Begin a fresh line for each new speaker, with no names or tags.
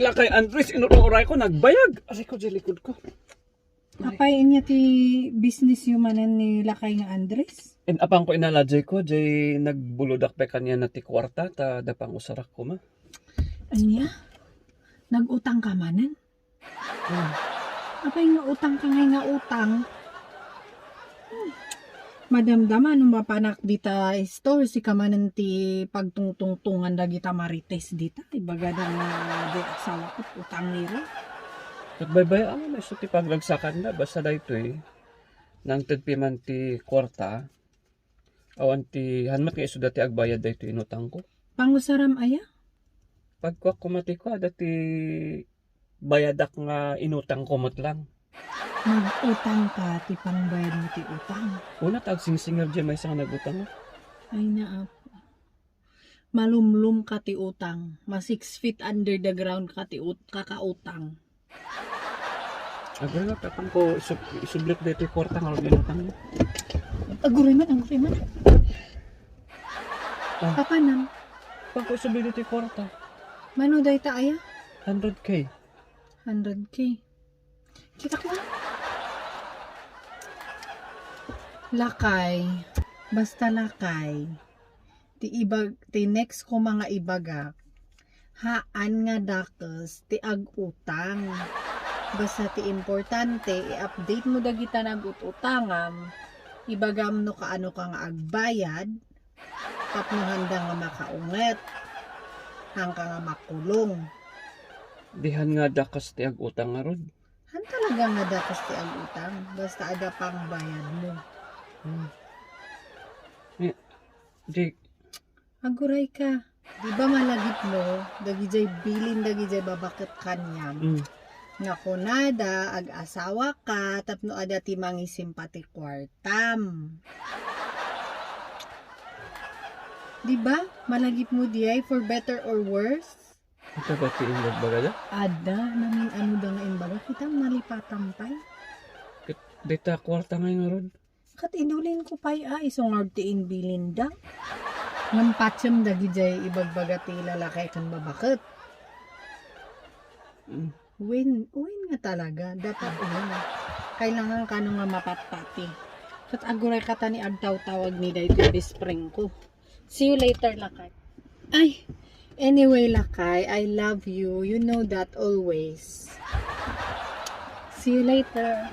lakay Andres, inuray ko, nagbayag. Aray ko, dyan likod ko.
Apay niya ti business humanan ni Lakay nga Andres.
And apang ko inalajay ko, jay nagbulodak pa kanya na ti kwarta, ta dapang usarak ko ma.
Anya? Nag-utang ka manan?
Hmm.
Apay nga utang ka nga utang? Madamdama nung mapanak dita store si kamanan ti pagtungtungtungan dagita marites dita. Ibaga na nga di asawa ko utang nila.
Nagbaybaya ako na iso ti paglagsakan na, basta da ito nang tagpiman ti kwarta, awan ti hanmat nga iso dati agbayad da ito inutang ko.
Pangusaram aya?
Pagkwak kumati ko, dati bayadak nga inutang kumot lang.
Mag-utang ka ti pangbayad mo ti utang.
Una tag singsinger dyan may isang nagutang.
Ay naap. Malumlum ka ti utang. Ma 6 feet under the ground ka ti kakautang.
Agad nga, tapang ko isublik dito yung kwarta nga lang inutang mo.
Aguray man.
Ah.
Papanan.
Pag ko isublik dito yung kwarta,
Mano day ta aya?
100K.
100K. Kita ko. Lakay. Basta lakay. Ti next ko mga ibagak. Haan nga dakes ti agutang. Basta ti importante i-update mo dagita nagututangam. Ibagam no kaano ka nga agbayad. Tapno handa nga makaunget. Hangka nga makulong.
Dihan nga dakas ti agutang nga rod.
Han talaga nga dakas ti agutang. Basta ada pang bayad mo.
Di,
Aguray ka. Di ba malagip mo? Dagijay bilin, dagijay babakit kanyam. Nga kunada, ag-asawa ka, tapno ada ti mangi simpati kwartam. Di ba? Malagip mo diay for better or worse?
ito ba ti inlog bagada?
Ada, namin ano da nga imbaga, kita malipatampay.
Dita kwarta ngayon nga rod.
Kat idulin ko pa'y isong artiin bilin da. Ngan patsam dagijay ibagbaga ti lalakay kan babakit. Win nga talaga. Dapat win. Kailangan ka nung nga mapatpati. Kat aguray ka ta ni agtaw tawag ni dahito bispring ko. See you later, Lakay. Ay! Anyway, Lakay, I love you. You know that always. See you later.